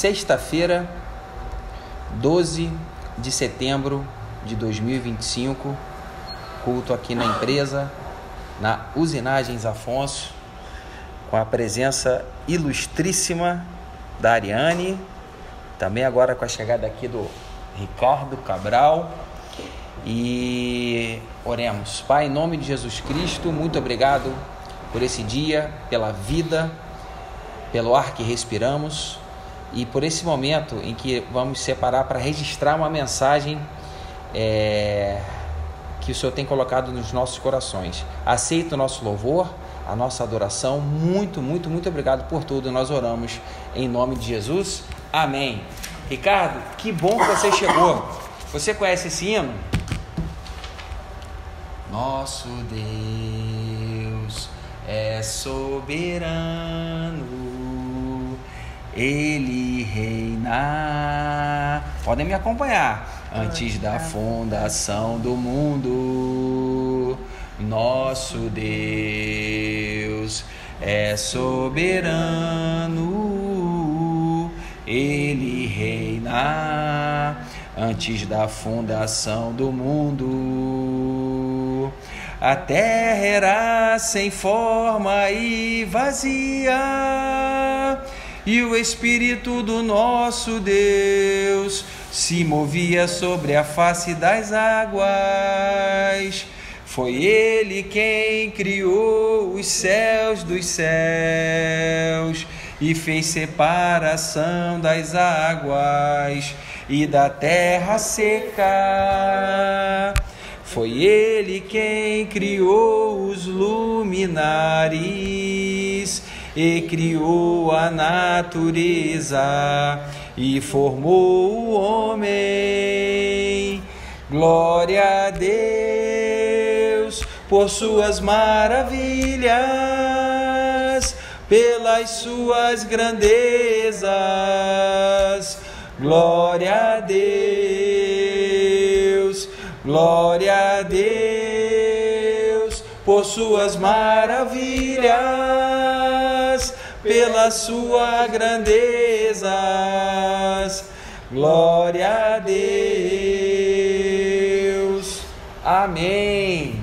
sexta-feira, 12 de setembro de 2025, culto aqui na empresa, na Usinagens Afonso, com a presença ilustríssima da Ariane, também agora com a chegada aqui do Ricardo Cabral. E oremos. Pai, em nome de Jesus Cristo, muito obrigado por esse dia, pela vida, pelo ar que respiramos e por esse momento em que vamos separar para registrar uma mensagem que o Senhor tem colocado nos nossos corações. Aceita o nosso louvor, a nossa adoração. Muito obrigado por tudo. Nós oramos em nome de Jesus. Amém. Ricardo, que bom que você chegou. Você conhece esse hino? Nosso Deus é soberano, Ele reina. Podem me acompanhar. Antes da fundação do mundo, nosso Deus é soberano, Ele reina. Antes da fundação do mundo, a terra era sem forma e vazia, e o Espírito do nosso Deus se movia sobre a face das águas. Foi Ele quem criou os céus dos céus e fez separação das águas e da terra seca. Foi Ele quem criou os luminares e criou a natureza e formou o homem. Glória a Deus por suas maravilhas, pelas suas grandezas. Glória a Deus, glória a Deus por suas maravilhas, pelas suas grandezas. Glória a Deus. Amém.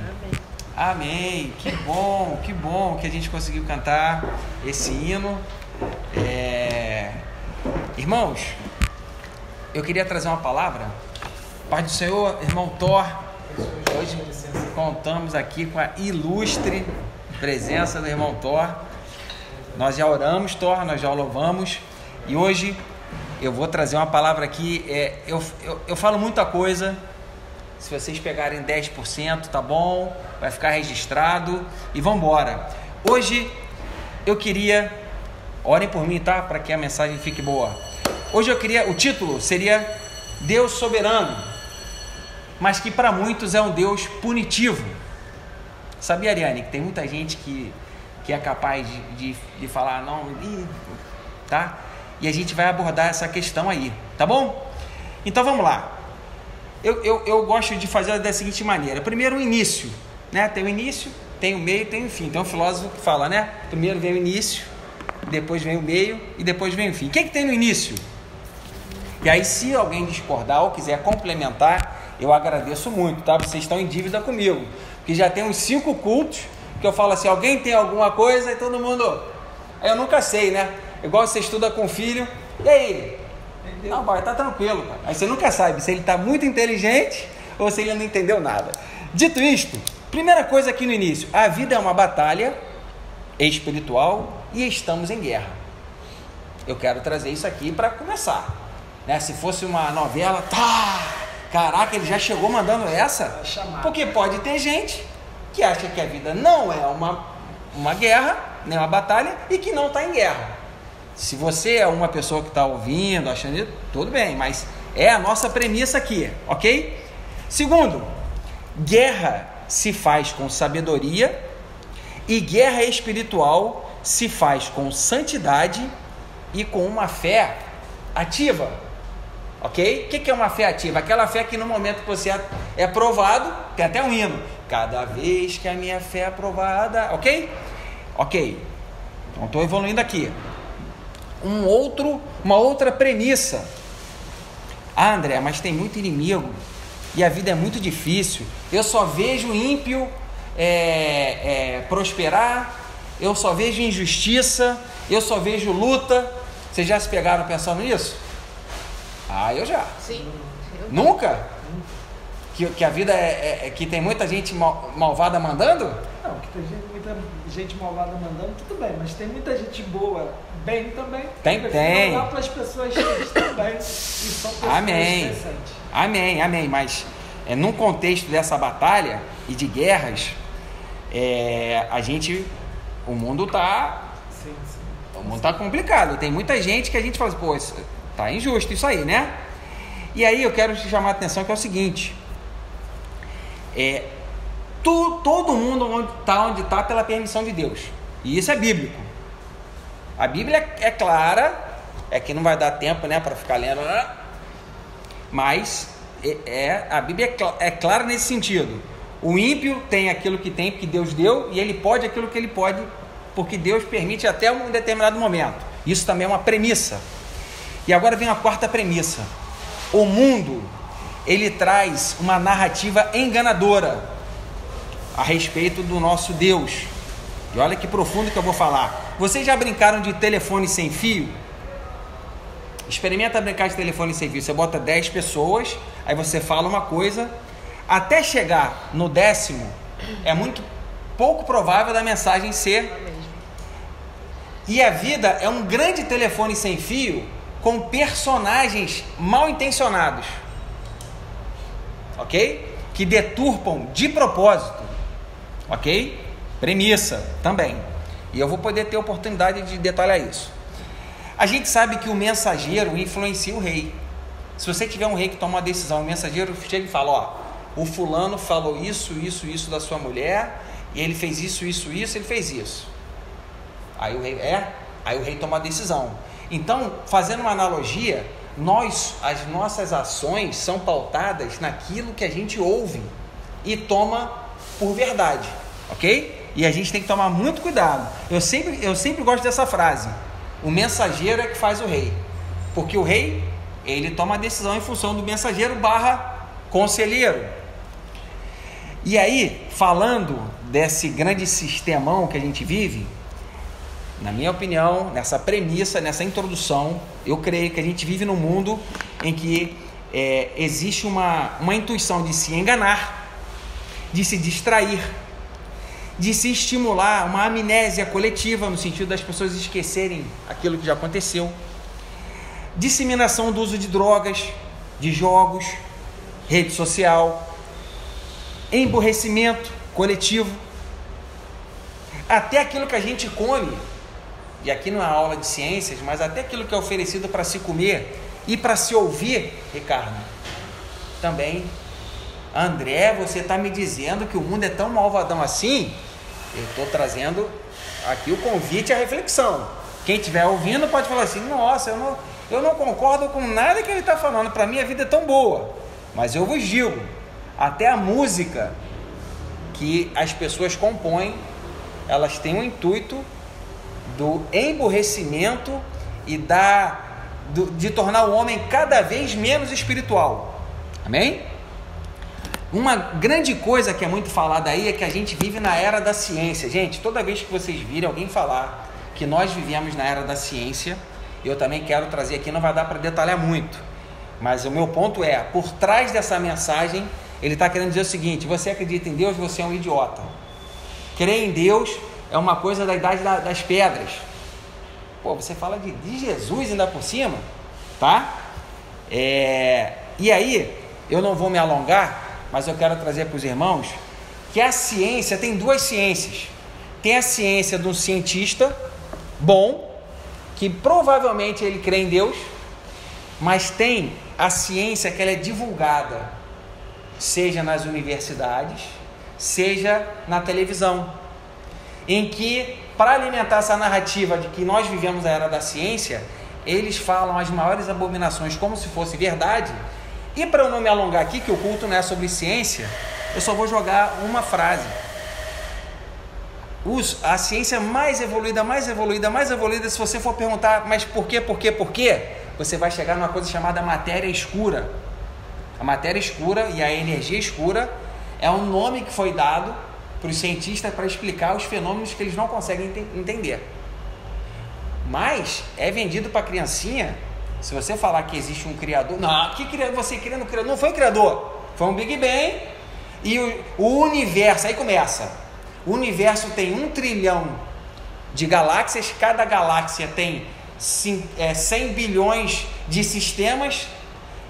Amém. Que bom que a gente conseguiu cantar esse hino. Irmãos, eu queria trazer uma palavra. Paz do Senhor, irmão Thor. Hoje contamos aqui com a ilustre presença do irmão Thor. Nós já oramos, Thor, nós já louvamos. E hoje eu vou trazer uma palavra aqui. Eu falo muita coisa. Se vocês pegarem 10%, tá bom? Vai ficar registrado. E vamos embora. Hoje eu queria... Orem por mim, tá? Para que a mensagem fique boa. Hoje o título seria Deus Soberano, mas que para muitos é um Deus punitivo. Sabia, Ariane, que tem muita gente que é capaz de falar não, tá? E a gente vai abordar essa questão aí, tá bom? Então vamos lá. Eu gosto de fazer da seguinte maneira. Primeiro o início, né? Tem o início, tem o meio, tem o fim. Tem um filósofo que fala, né? Primeiro vem o início, depois vem o meio e depois vem o fim. O que tem no início? E aí, se alguém discordar ou quiser complementar, eu agradeço muito, tá? Vocês estão em dívida comigo, porque já tem uns 5 cultos que eu falo assim, alguém tem alguma coisa e todo mundo... Aí eu nunca sei, né? Igual você estuda com o filho, e aí? Entendeu? Não, pai, tá tranquilo, pai. Aí você nunca sabe se ele tá muito inteligente ou se ele não entendeu nada. Dito isto, primeira coisa aqui no início, a vida é uma batalha espiritual e estamos em guerra. Eu quero trazer isso aqui para começar. Né? Se fosse uma novela, caraca, ele já chegou mandando essa, porque pode ter gente que acha que a vida não é uma guerra, nem uma batalha, e que não está em guerra. Se você é uma pessoa que está ouvindo, achando isso, tudo bem, mas é a nossa premissa aqui, ok? Segundo, guerra se faz com sabedoria e guerra espiritual se faz com santidade e com uma fé ativa. Ok? O que é uma fé ativa? Aquela fé que no momento que você é provado, tem até um hino, cada vez que a minha fé é provada, ok? Ok, então estou evoluindo aqui. uma outra premissa. Ah, André, mas tem muito inimigo e a vida é muito difícil. Eu só vejo ímpio prosperar, eu só vejo injustiça, eu só vejo luta. Vocês já se pegaram pensando nisso? Ah, eu já. Sim. Nunca? Que a vida que tem muita gente malvada mandando? Não, que tem muita gente malvada mandando, tudo bem, mas tem muita gente boa bem também. Tem. Olhar para as pessoas que estão bem e são pessoas decentes. Amém. Mas num contexto dessa batalha e de guerras, o mundo tá... Sim. O mundo tá complicado. Tem muita gente que a gente fala assim, pô, tá injusto isso aí, né? E aí eu quero te chamar a atenção que é o seguinte... todo mundo onde está pela permissão de Deus, e isso é bíblico. A Bíblia é clara, que não vai dar tempo, né, para ficar lendo, mas a Bíblia é clara nesse sentido. O ímpio tem aquilo que tem porque Deus deu, e ele pode aquilo que ele pode porque Deus permite até um determinado momento. Isso também é uma premissa. E agora vem a quarta premissa. O mundo, ele traz uma narrativa enganadora a respeito do nosso Deus. E olha que profundo que eu vou falar. Vocês já brincaram de telefone sem fio? Experimenta brincar de telefone sem fio. Você bota 10 pessoas, aí você fala uma coisa, até chegar no 10º, é muito pouco provável da mensagem ser. E a vida é um grande telefone sem fio com personagens mal intencionados. Ok? Que deturpam de propósito. Ok? Premissa também. E eu vou poder ter oportunidade de detalhar isso. A gente sabe que o mensageiro influencia o rei. Se você tiver um rei que toma uma decisão, o mensageiro chega e fala, ó, o fulano falou isso da sua mulher, e ele fez isso, ele fez isso. Aí o rei toma a decisão. Então, fazendo uma analogia, as nossas ações são pautadas naquilo que a gente ouve e toma por verdade, ok? E a gente tem que tomar muito cuidado. Eu sempre gosto dessa frase: o mensageiro é que faz o rei, porque o rei, ele toma a decisão em função do mensageiro / conselheiro. E aí, falando desse grande sistemão que a gente vive, na minha opinião, nessa premissa, nessa introdução, eu creio que a gente vive num mundo em que existe uma intuição de se enganar, de se distrair, de se estimular uma amnésia coletiva, no sentido das pessoas esquecerem aquilo que já aconteceu, disseminação do uso de drogas, de jogos, rede social, emburrecimento coletivo, até aquilo que a gente come. E aqui não é aula de ciências, mas até aquilo que é oferecido para se comer e para se ouvir, Ricardo, também. André, você está me dizendo que o mundo é tão malvadão assim? Eu estou trazendo aqui o convite à reflexão. Quem estiver ouvindo pode falar assim, nossa, eu não concordo com nada que ele está falando, para mim a vida é tão boa. Mas eu vos digo, até a música que as pessoas compõem, elas têm um intuito do emburrecimento e de tornar o homem cada vez menos espiritual. Amém? Uma grande coisa que é muito falada aí é que a gente vive na era da ciência. Gente, toda vez que vocês virem alguém falar que nós vivemos na era da ciência, eu também quero trazer aqui, não vai dar para detalhar muito, mas o meu ponto é, por trás dessa mensagem, ele está querendo dizer o seguinte: você acredita em Deus, você é um idiota. Crer em Deus é uma coisa da idade das pedras. Pô, você fala de Jesus ainda por cima, tá? E aí, eu não vou me alongar, mas eu quero trazer para os irmãos que a ciência tem duas ciências. Tem a ciência de um cientista bom, que provavelmente ele crê em Deus, mas tem a ciência que ela é divulgada, seja nas universidades, seja na televisão, em que, para alimentar essa narrativa de que nós vivemos a era da ciência, eles falam as maiores abominações como se fosse verdade. E para eu não me alongar aqui, que o culto não é sobre ciência, eu só vou jogar uma frase: a ciência mais evoluída, se você for perguntar, mas por quê? Você vai chegar numa coisa chamada matéria escura. A matéria escura e a energia escura é um nome que foi dado para os cientistas para explicar os fenômenos que eles não conseguem entender. Mas é vendido para a criancinha. Se você falar que existe um criador, não, você criando criador, não foi criador, foi um Big Bang. E o universo, aí começa. O universo tem 1 trilhão de galáxias, cada galáxia tem 100 bilhões de sistemas.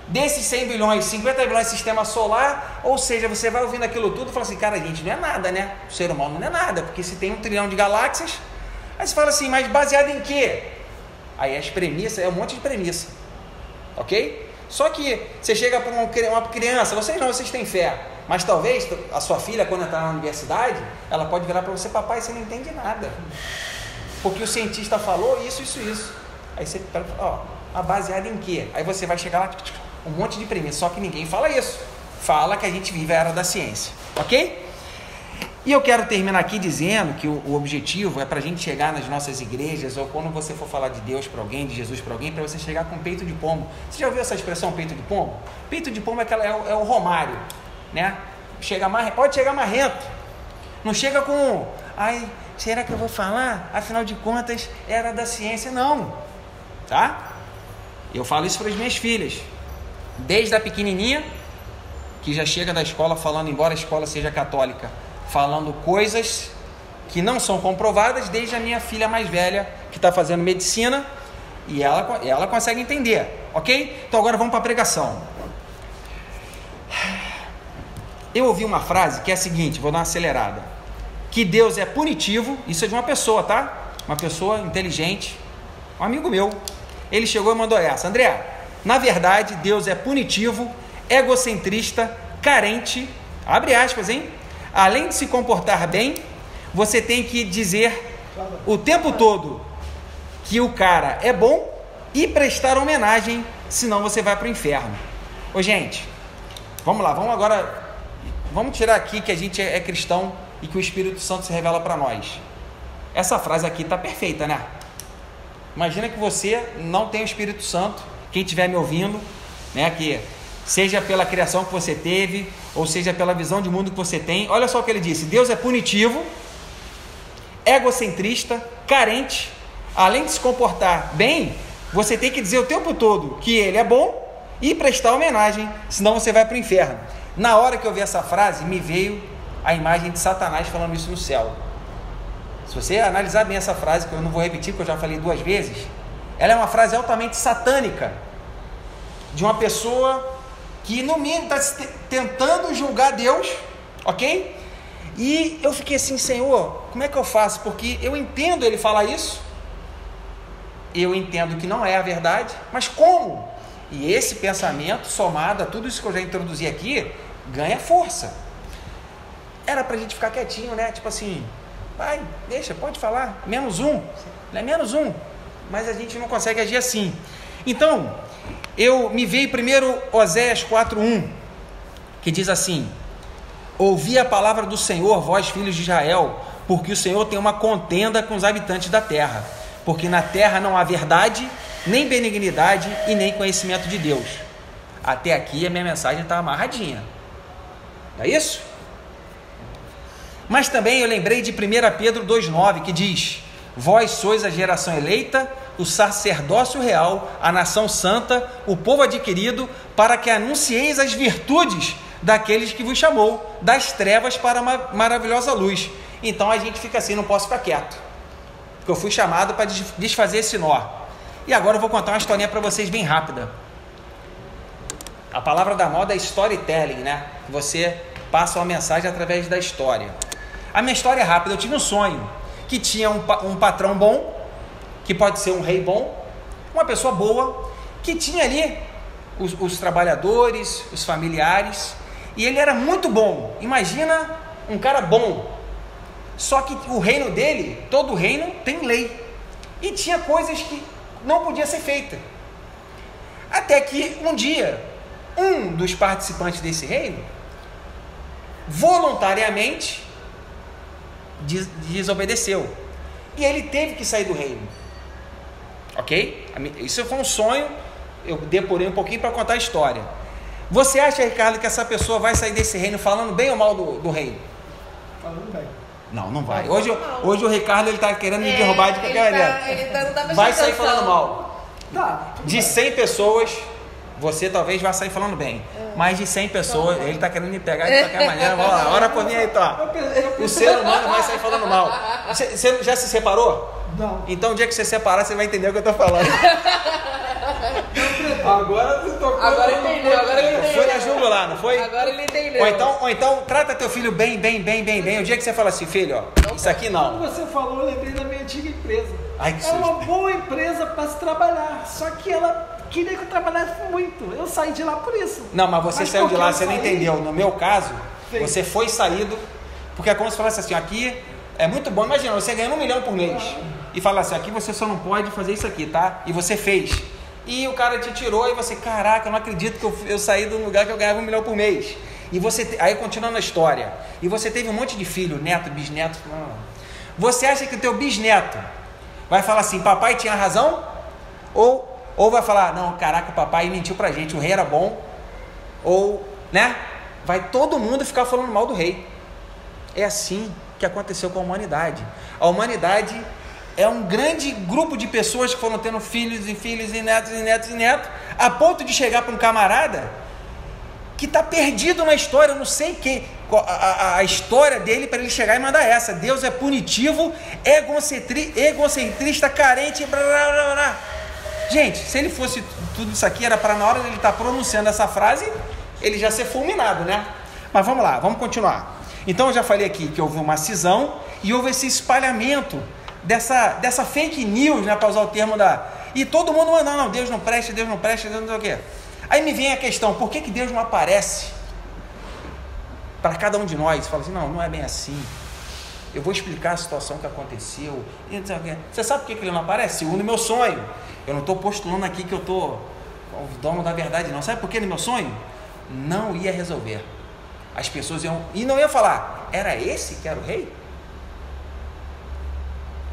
Desses 100 bilhões, 50 bilhões de sistema solar, ou seja, você vai ouvindo aquilo tudo e fala assim, cara, a gente não é nada, né? O ser humano não é nada, porque se tem 1 trilhão de galáxias, aí você fala assim, mas baseado em quê? Aí as premissas, é um monte de premissa, ok? Só que você chega para uma criança, vocês têm fé, mas talvez a sua filha, quando entrar na universidade, ela pode virar para você, papai, você não entende nada, porque o cientista falou isso. Aí você fala, ó, baseado em quê? Aí você vai chegar lá, um monte de premissa, só que ninguém fala isso, fala que a gente vive a era da ciência, ok? E eu quero terminar aqui dizendo que o objetivo é para a gente chegar nas nossas igrejas, ou quando você for falar de Deus para alguém, de Jesus para alguém, para você chegar com peito de pombo. Você já ouviu essa expressão, peito de pombo? Peito de pombo é o romário, né? Pode chegar marrento, não chega com, ai, será que eu vou falar? Afinal de contas, era da ciência, não, tá? Eu falo isso para as minhas filhas, desde a pequenininha, que já chega da escola falando, embora a escola seja católica, falando coisas que não são comprovadas, desde a minha filha mais velha, que está fazendo medicina, e ela consegue entender, ok? Então agora vamos para a pregação. Eu ouvi uma frase que é a seguinte, vou dar uma acelerada, que Deus é punitivo, isso é de uma pessoa, tá? Uma pessoa inteligente, um amigo meu, ele chegou e mandou essa, André, na verdade Deus é punitivo, egocentrista, carente, abre aspas, hein? Além de se comportar bem, você tem que dizer o tempo todo que o cara é bom e prestar homenagem, senão você vai para o inferno. Ô gente, vamos lá, vamos tirar aqui que a gente é cristão e que o Espírito Santo se revela para nós. Essa frase aqui está perfeita, né? Imagina que você não tem o Espírito Santo, quem estiver me ouvindo, né, que seja pela criação que você teve, ou seja pela visão de mundo que você tem, olha só o que ele disse, Deus é punitivo, egocentrista, carente, além de se comportar bem, você tem que dizer o tempo todo que ele é bom e prestar homenagem, senão você vai para o inferno. Na hora que eu vi essa frase, me veio a imagem de Satanás falando isso no céu. Se você analisar bem essa frase, que eu não vou repetir, porque eu já falei 2 vezes, ela é uma frase altamente satânica, de uma pessoa que no mínimo está tentando julgar Deus, ok? E eu fiquei assim, Senhor, como é que eu faço? Porque eu entendo ele falar isso, eu entendo que não é a verdade, mas como? E esse pensamento, somado a tudo isso que eu já introduzi aqui, ganha força. Era pra gente ficar quietinho, né? Tipo assim, vai, deixa, pode falar, -1, é -1, mas a gente não consegue agir assim. Então, me veio primeiro Oséias 4:1, que diz assim, ouvi a palavra do Senhor, vós filhos de Israel, porque o Senhor tem uma contenda com os habitantes da terra, porque na terra não há verdade, nem benignidade e nem conhecimento de Deus. Até aqui a minha mensagem está amarradinha, não é isso? Mas também eu lembrei de 1 Pedro 2,9, que diz, vós sois a geração eleita, o sacerdócio real, a nação santa, o povo adquirido, para que anuncieis as virtudes daqueles que vos chamou, das trevas para a maravilhosa luz. Então a gente fica assim, não posso ficar quieto, porque eu fui chamado para desfazer esse nó. E agora eu vou contar uma historinha para vocês bem rápida. A palavra da moda é storytelling, né? Você passa uma mensagem através da história. A minha história é rápida. Eu tive um sonho que tinha um patrão bom, que pode ser um rei bom, uma pessoa boa, que tinha ali os trabalhadores, os familiares, e ele era muito bom. Imagina um cara bom, só que o reino dele, todo reino tem lei, e tinha coisas que não podia ser feita. Até que um dia, um dos participantes desse reino, voluntariamente, desobedeceu. E ele teve que sair do reino. Ok? Isso foi um sonho. Eu depurei um pouquinho para contar a história. Você acha, Ricardo, que essa pessoa vai sair desse reino falando bem ou mal do reino? Falando bem. Não vai. Hoje o Ricardo ele tá querendo me derrubar de qualquer maneira. Vai sair falando mal. Tá. De 100 pessoas, você talvez vá sair falando bem. Mas de 100 pessoas, ele tá querendo me pegar de qualquer maneira. Vamos lá, ora por mim aí, tá. O ser humano vai sair falando mal. Você já se separou? Não. Então, o dia que você separar, você vai entender o que eu tô falando. Agora você tocou. Agora entendeu. Foi na jugular, não foi? Agora ele entendeu. Ou então, trata teu filho bem. O dia que você fala assim, filho, ó, isso aqui não. Quando você falou, eu lembrei da minha antiga empresa. Ai, que é uma susto. boa empresa para se trabalhar, só que ela queria que eu trabalhasse muito. Eu saí de lá por isso. Não, mas você saiu de lá, porque você não entendeu. No meu caso, Sim. você foi saído, porque é como se falasse assim, aqui é muito bom. Imagina, você ganhando 1 milhão por mês e fala assim, aqui você só não pode fazer isso aqui, tá? E você fez. E o cara te tirou e você, caraca, eu não acredito que eu saí de um lugar que eu ganhava 1 milhão por mês. E você, aí continuando a história, e você teve um monte de filho, neto, bisneto. Você acha que o teu bisneto vai falar assim, papai tinha razão? Ou vai falar, não, caraca, o papai mentiu pra gente, o rei era bom. Ou, né? Vai todo mundo ficar falando mal do rei. É assim que aconteceu com a humanidade. A humanidade é um grande grupo de pessoas que foram tendo filhos e filhos e netos e netos e netos, a ponto de chegar para um camarada que está perdido na história. Eu não sei a história dele para ele chegar e mandar essa. Deus é punitivo, egocentrista, carente, blá, blá, blá, blá. Gente, se ele fosse tudo isso aqui, era para na hora dele estar pronunciando essa frase, ele já ser fulminado, né? Mas vamos lá, vamos continuar. Então eu já falei aqui que houve uma cisão e houve esse espalhamento dessa fake news, né, para usar o termo e todo mundo mandando, não, Deus não presta, Deus não sei o quê. Aí me vem a questão, por que Deus não aparece para cada um de nós? Fala assim, não é bem assim. Eu vou explicar a situação que aconteceu. Você sabe por que ele não aparece? Segundo o meu sonho. Eu não estou postulando aqui que eu estou o dono da verdade, não. Sabe por que no meu sonho? Não ia resolver. As pessoas iam... E não ia falar, era esse que era o rei?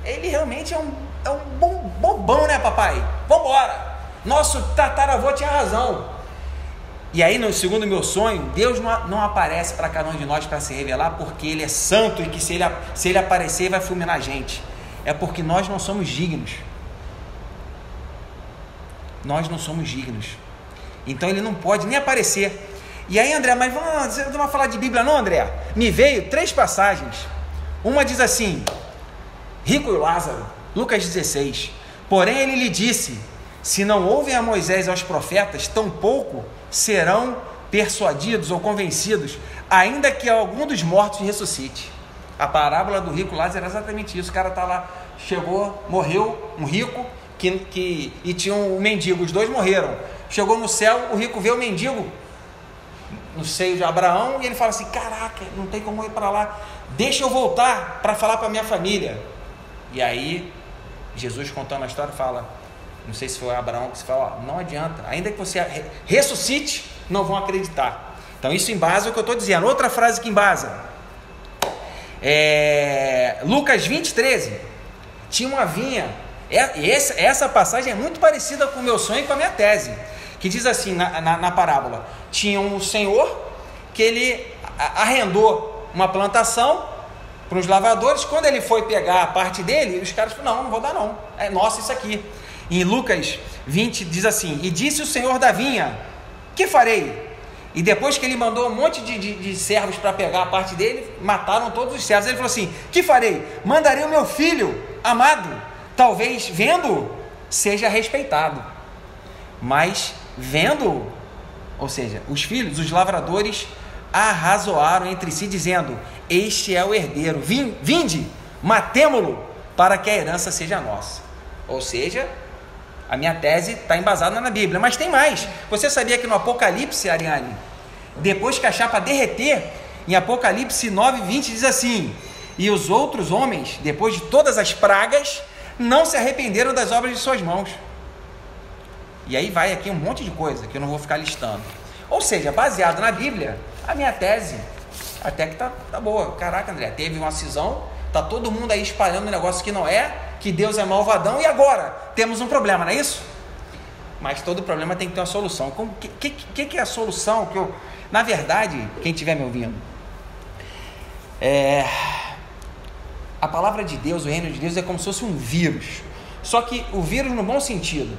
Ele realmente é um bobão, né, papai? Vambora! Nosso tataravô tinha razão. E aí, segundo o meu sonho, Deus não aparece para cada um de nós para se revelar porque Ele é santo e que se ele aparecer, vai fulminar a gente. É porque nós não somos dignos. Nós não somos dignos. Então Ele não pode nem aparecer. E aí, André, mas você não vai falar de Bíblia não, André? Me veio 3 passagens. Uma diz assim, Rico e Lázaro, Lucas 16. Porém ele lhe disse, se não ouvem a Moisés e aos profetas, tampouco serão persuadidos ou convencidos, ainda que algum dos mortos ressuscite. A parábola do rico Lázaro era exatamente isso. O cara está lá, chegou, morreu, um rico, e tinha um mendigo, os 2 morreram. Chegou no céu, o rico vê o mendigo no seio de Abraão, e ele fala assim, caraca, não tem como ir para lá, deixa eu voltar para falar para minha família. E aí, Jesus contando a história fala, não sei se foi Abraão que se fala, não adianta, ainda que você ressuscite, não vão acreditar. Então isso embasa o que eu estou dizendo. Outra frase que embasa, Lucas 20, 13, tinha uma vinha, essa passagem é muito parecida com o meu sonho e com a minha tese, que diz assim, na parábola, tinha um senhor que ele arrendou uma plantação para os lavradores. Quando ele foi pegar a parte dele, os caras falaram, não vou dar não, é nosso isso aqui. Em Lucas 20 diz assim, e disse o senhor da vinha, que farei? E depois que ele mandou um monte de servos para pegar a parte dele, mataram todos os servos. Ele falou assim, que farei? Mandarei o meu filho amado, talvez vendo seja respeitado. Mas vendo, ou seja, os filhos, os lavradores arrazoaram entre si, dizendo, este é o herdeiro, vinde, matemo-lo, para que a herança seja nossa. Ou seja, a minha tese está embasada na Bíblia. Mas tem mais. Você sabia que no Apocalipse, Ariane, depois que a chapa derreter, em Apocalipse 9:20 diz assim, e os outros homens, depois de todas as pragas, não se arrependeram das obras de suas mãos. E aí vai aqui um monte de coisa que eu não vou ficar listando. Ou seja, baseado na Bíblia, a minha tese até que tá boa. Caraca, André, teve uma cisão, Tá todo mundo aí espalhando um negócio que não é, que Deus é malvadão, e agora temos um problema, não é isso? Mas todo problema tem que ter uma solução. O que é a solução? Na verdade, quem estiver me ouvindo, a palavra de Deus, o reino de Deus é como se fosse um vírus, só que o vírus no bom sentido.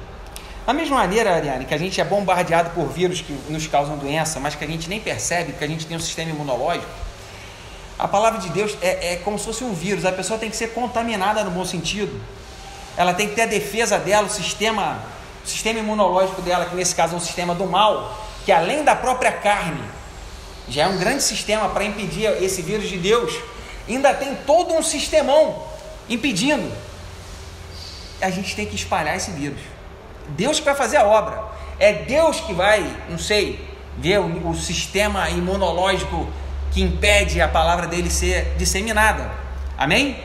Da mesma maneira, Ariane, que a gente é bombardeado por vírus que nos causam doença, mas que a gente nem percebe, porque a gente tem um sistema imunológico, a palavra de Deus é como se fosse um vírus. A pessoa tem que ser contaminada no bom sentido, ela tem que ter a defesa dela, o sistema imunológico dela, que nesse caso é um sistema do mal, que além da própria carne, já é um grande sistema para impedir esse vírus de Deus, ainda tem todo um sistemão impedindo. A gente tem que espalhar esse vírus. Deus que vai fazer a obra, é Deus que vai, não sei, ver o sistema imunológico que impede a palavra dele ser disseminada, amém?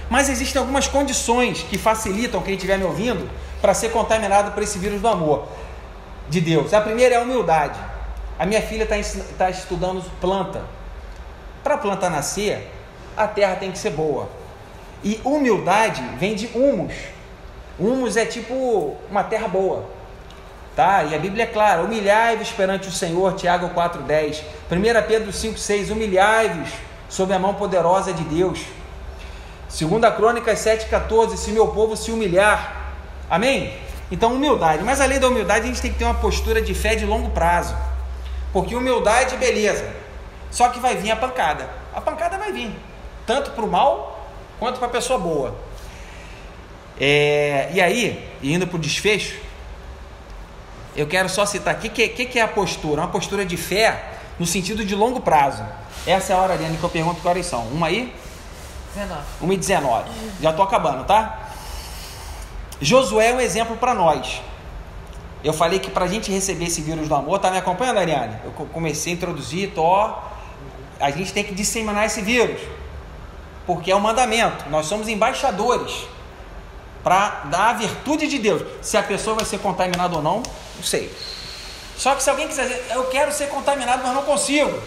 Mas existem algumas condições que facilitam quem estiver me ouvindo para ser contaminado por esse vírus do amor de Deus. A primeira é a humildade. A minha filha está estudando planta. Para a planta nascer, a terra tem que ser boa, e humildade vem de humus. Humus é tipo uma terra boa, tá? E a Bíblia é clara: humilhai-vos perante o Senhor, Tiago 4,10, 1 Pedro 5,6, humilhai-vos sob a mão poderosa de Deus, 2 Crônicas 7,14, se meu povo se humilhar, amém? Então humildade, mas além da humildade a gente tem que ter uma postura de fé de longo prazo, porque humildade, beleza, só que vai vir a pancada vai vir, tanto para o mal, quanto para a pessoa boa. E aí, indo para o desfecho, eu quero só citar aqui o que é a postura. Uma postura de fé no sentido de longo prazo. Essa é a hora, Ariane, que eu pergunto que horas são. 1h19. Já estou acabando, tá? Josué é um exemplo para nós. Eu falei que para a gente receber esse vírus do amor, tá me acompanhando, Ariane? Eu comecei a introduzir, a gente tem que disseminar esse vírus, porque é um mandamento. Nós somos embaixadores para dar a virtude de Deus. Se a pessoa vai ser contaminada ou não, não sei. Só que se alguém quiser dizer, eu quero ser contaminado, mas não consigo,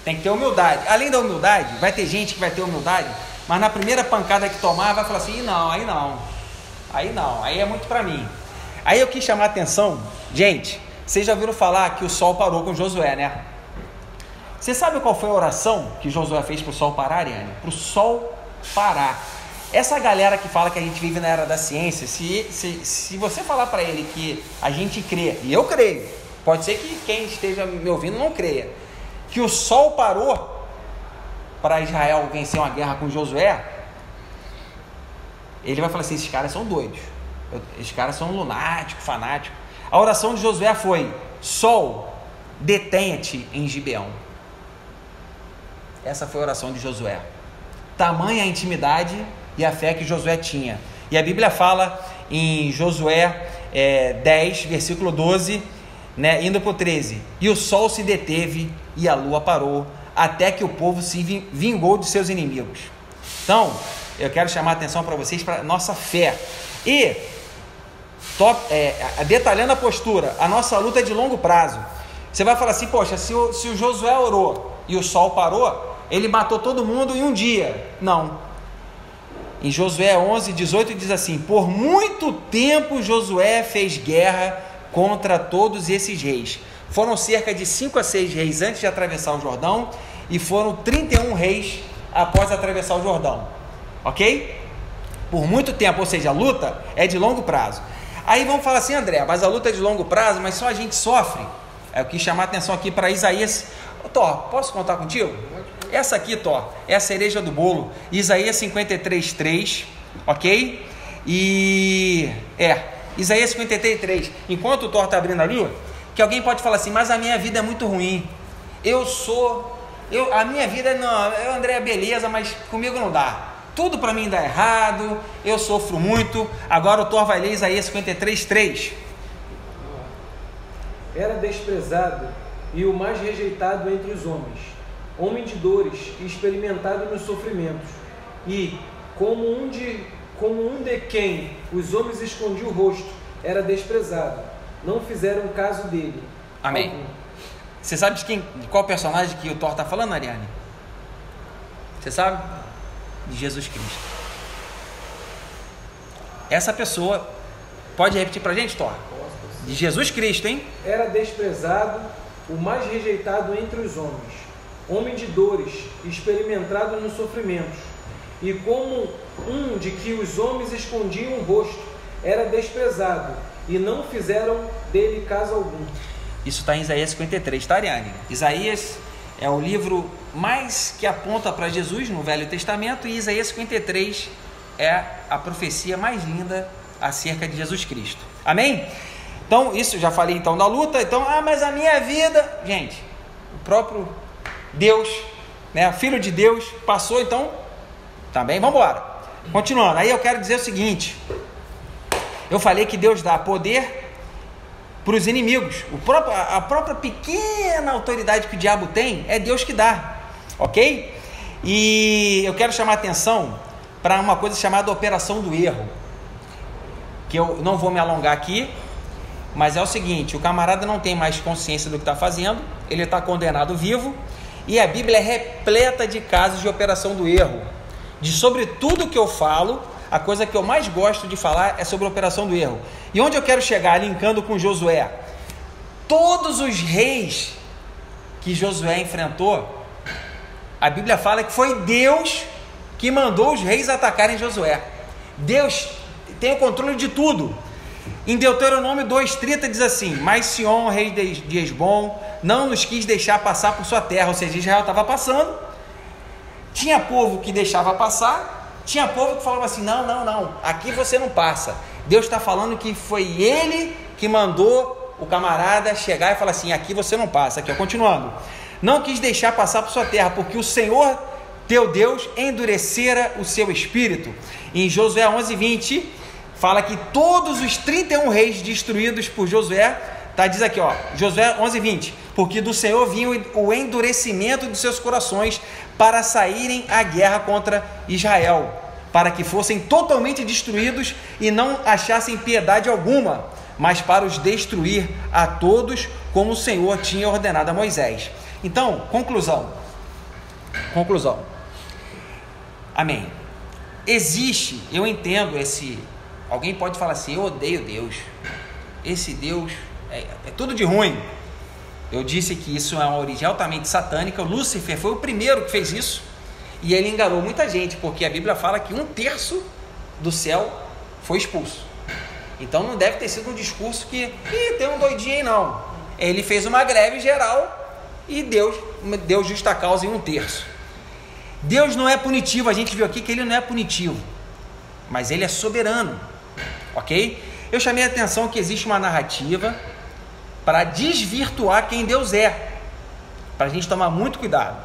tem que ter humildade. Além da humildade, vai ter gente que vai ter humildade, mas na primeira pancada que tomar, vai falar assim, aí é muito para mim. Aí eu quis chamar a atenção, gente, vocês já ouviram falar que o sol parou com Josué, né? Você sabe qual foi a oração que Josué fez para o sol parar, Ariane? Para o sol parar. Essa galera que fala que a gente vive na era da ciência, se você falar para ele que a gente crê, e eu creio, pode ser que quem esteja me ouvindo não creia, que o sol parou para Israel vencer uma guerra com Josué, ele vai falar assim, esses caras são doidos, esses caras são lunáticos, fanáticos. A oração de Josué foi, sol, detenha-te em Gibeão. Essa foi a oração de Josué. Tamanha a intimidade e a fé que Josué tinha. E a Bíblia fala em Josué 10, versículo 12, né, indo para o 13, e o sol se deteve e a lua parou, até que o povo se vingou de seus inimigos. Então, eu quero chamar a atenção para vocês, para nossa fé. E, detalhando a postura, a nossa luta é de longo prazo. Você vai falar assim, poxa, se o Josué orou e o sol parou, ele matou todo mundo em um dia. Não. Em Josué 11, 18 diz assim, por muito tempo Josué fez guerra contra todos esses reis. Foram cerca de 5 a 6 reis antes de atravessar o Jordão, e foram 31 reis após atravessar o Jordão. Ok? Por muito tempo, ou seja, a luta é de longo prazo. Aí vamos falar assim, André, mas a luta é de longo prazo, mas só a gente sofre. Eu quis chamar a atenção aqui para Isaías. Thor, posso contar contigo? Essa aqui, Thor, é a cereja do bolo. Isaías 53:3, ok? Isaías 53:3. Enquanto o Thor está abrindo ali, que alguém pode falar assim, mas a minha vida é muito ruim. A minha vida, não, André, beleza, mas comigo não dá. Tudo para mim dá errado, eu sofro muito. Agora o Thor vai ler Isaías 53:3. Era desprezado e o mais rejeitado entre os homens, homem de dores e experimentado nos sofrimentos, e como um de quem os homens escondiam o rosto, era desprezado, não fizeram caso dele. Amém. Você sabe de qual personagem que o Thor está falando, Ariane? Você sabe? de Jesus Cristo. Essa pessoa, pode repetir para a gente, Thor? De Jesus Cristo, hein? Era desprezado, o mais rejeitado entre os homens, homem de dores, experimentado nos sofrimentos, e como um de que os homens escondiam o rosto, era desprezado, e não fizeram dele caso algum. Isso está em Isaías 53, tá, Ariane? Isaías é o livro mais que aponta para Jesus no Velho Testamento, e Isaías 53 é a profecia mais linda acerca de Jesus Cristo. Amém? Então, isso, já falei então da luta. Então, mas a minha vida... Gente, o próprio Deus, né, o Filho de Deus, passou, então, também, vamos embora. Continuando, aí eu quero dizer o seguinte. Eu falei que Deus dá poder para os inimigos. A própria pequena autoridade que o diabo tem, é Deus que dá, ok? E eu quero chamar a atenção para uma coisa chamada operação do erro, que eu não vou me alongar aqui, mas é o seguinte: o camarada não tem mais consciência do que está fazendo, ele está condenado vivo, e a Bíblia é repleta de casos de operação do erro. De sobre tudo que eu falo, a coisa que eu mais gosto de falar é sobre a operação do erro. E onde eu quero chegar, linkando com Josué, todos os reis que Josué enfrentou, a Bíblia fala que foi Deus que mandou os reis atacarem Josué. Deus tem o controle de tudo. Em Deuteronômio 2:30 diz assim: mas Sion, rei de Hesbom, não nos quis deixar passar por sua terra. Ou seja, Israel estava passando, tinha povo que deixava passar, tinha povo que falava assim: não, aqui você não passa. Deus está falando que foi ele que mandou o camarada chegar e falar assim: aqui você não passa. Aqui, continuando: não quis deixar passar por sua terra, porque o Senhor teu Deus endurecera o seu espírito. Em Josué 11:20 fala que todos os 31 reis destruídos por Josué, diz aqui, Josué 11:20, porque do Senhor vinha o endurecimento dos seus corações para saírem à guerra contra Israel, para que fossem totalmente destruídos e não achassem piedade alguma, mas para os destruir a todos, como o Senhor tinha ordenado a Moisés. Então, conclusão, amém. Existe, eu entendo alguém pode falar assim: eu odeio Deus, esse Deus é tudo de ruim. Eu disse que isso é uma origem altamente satânica. O Lúcifer foi o primeiro que fez isso, e ele enganou muita gente, porque a Bíblia fala que 1/3 do céu foi expulso. Então não deve ter sido um discurso que tem um doidinho aí, não. Ele fez uma greve geral e Deus deu justa causa em 1/3. Deus não é punitivo. A gente viu aqui que ele não é punitivo, mas ele é soberano, ok? Eu chamei a atenção que existe uma narrativa para desvirtuar quem Deus é, para a gente tomar muito cuidado.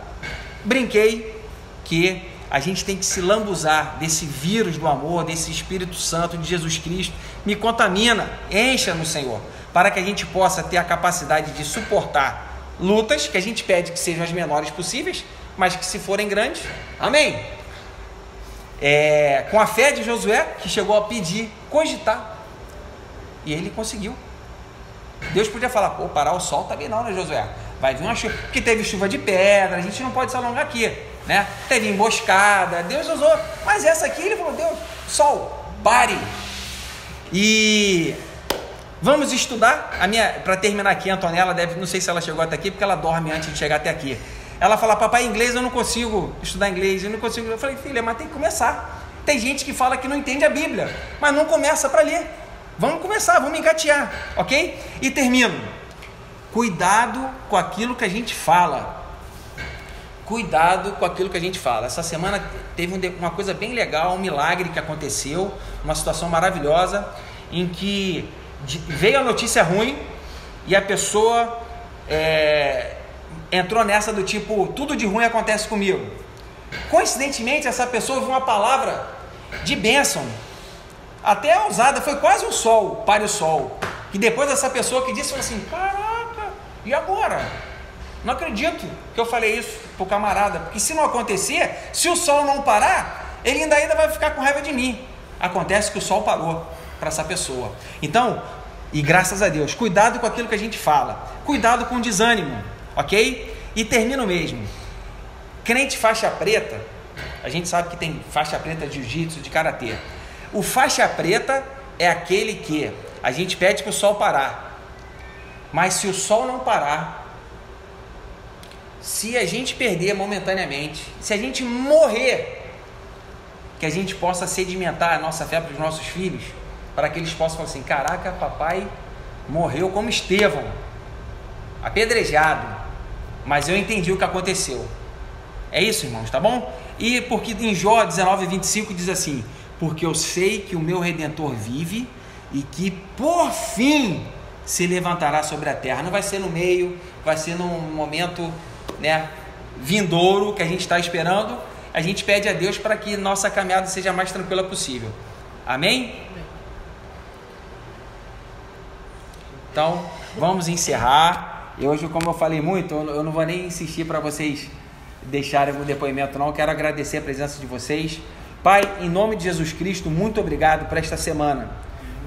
Brinquei que a gente tem que se lambuzar desse vírus do amor, desse Espírito Santo de Jesus Cristo. Me contamina, encha no Senhor, para que a gente possa ter a capacidade de suportar lutas, que a gente pede que sejam as menores possíveis, mas que se forem grandes, amém. Com a fé de Josué, que chegou a pedir, cogitar, e ele conseguiu. Deus podia falar: parar o sol também não, né, Josué? Vai vir uma chuva, porque teve chuva de pedra, a gente não pode se alongar aqui, né? Teve emboscada, Deus usou, mas essa aqui ele falou: Deus, sol, pare. E vamos estudar. Para terminar aqui, a Antonella não sei se ela chegou até aqui, porque ela dorme antes de chegar até aqui. Ela fala: papai, inglês eu não consigo estudar inglês, eu não consigo. Eu falei: filha, mas tem que começar. Tem gente que fala que não entende a Bíblia, mas não começa para ler. Vamos começar, vamos engatear, ok? E termino. Cuidado com aquilo que a gente fala. Cuidado com aquilo que a gente fala. Essa semana teve uma coisa bem legal, um milagre que aconteceu, uma situação maravilhosa, em que veio a notícia ruim e a pessoa entrou nessa do tipo: tudo de ruim acontece comigo. Coincidentemente, essa pessoa ouviu uma palavra de bênção, até ousada, foi quase um sol, pare o sol. E depois essa pessoa que disse, falou assim: caraca, e agora? Não acredito que eu falei isso pro camarada, porque se não acontecer, se o sol não parar, ele ainda vai ficar com raiva de mim. Acontece que o sol parou para essa pessoa. Então, e graças a Deus, cuidado com aquilo que a gente fala, cuidado com o desânimo, ok? E termino mesmo. Crente faixa preta, A gente sabe que tem faixa preta de jiu-jitsu, de karatê. O faixa preta é aquele que a gente pede para o sol parar. Mas se o sol não parar, se a gente perder momentaneamente, se a gente morrer, que a gente possa sedimentar a nossa fé para os nossos filhos, para que eles possam falar assim: caraca, papai morreu como Estevão, apedrejado, mas eu entendi o que aconteceu. É isso, irmãos, tá bom? E porque em Jó 19:25 diz assim: porque eu sei que o meu Redentor vive e que por fim se levantará sobre a terra. Não vai ser no meio, vai ser num momento, né, vindouro que a gente está esperando. A gente pede a Deus para que nossa caminhada seja a mais tranquila possível. Amém? Então, vamos encerrar. E hoje, como eu falei muito, eu não vou nem insistir para vocês deixarem o depoimento não. Eu quero agradecer a presença de vocês. Pai, em nome de Jesus Cristo, muito obrigado por esta semana.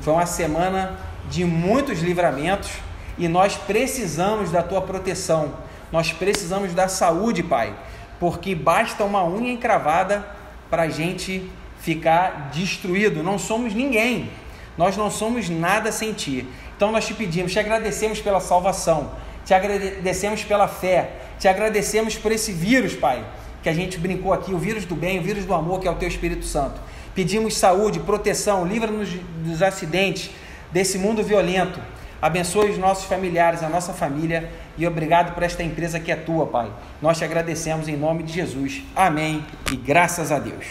Foi uma semana de muitos livramentos e nós precisamos da Tua proteção. Nós precisamos da saúde, Pai, porque basta uma unha encravada para a gente ficar destruído. Não somos ninguém, nós não somos nada sem Ti. Então nós te pedimos, te agradecemos pela salvação, te agradecemos pela fé, te agradecemos por esse vírus, Pai, que a gente brincou aqui, o vírus do bem, o vírus do amor, que é o Teu Espírito Santo. Pedimos saúde, proteção, livra-nos dos acidentes, desse mundo violento. Abençoe os nossos familiares, a nossa família, e obrigado por esta empresa que é Tua, Pai. Nós te agradecemos em nome de Jesus. Amém e graças a Deus.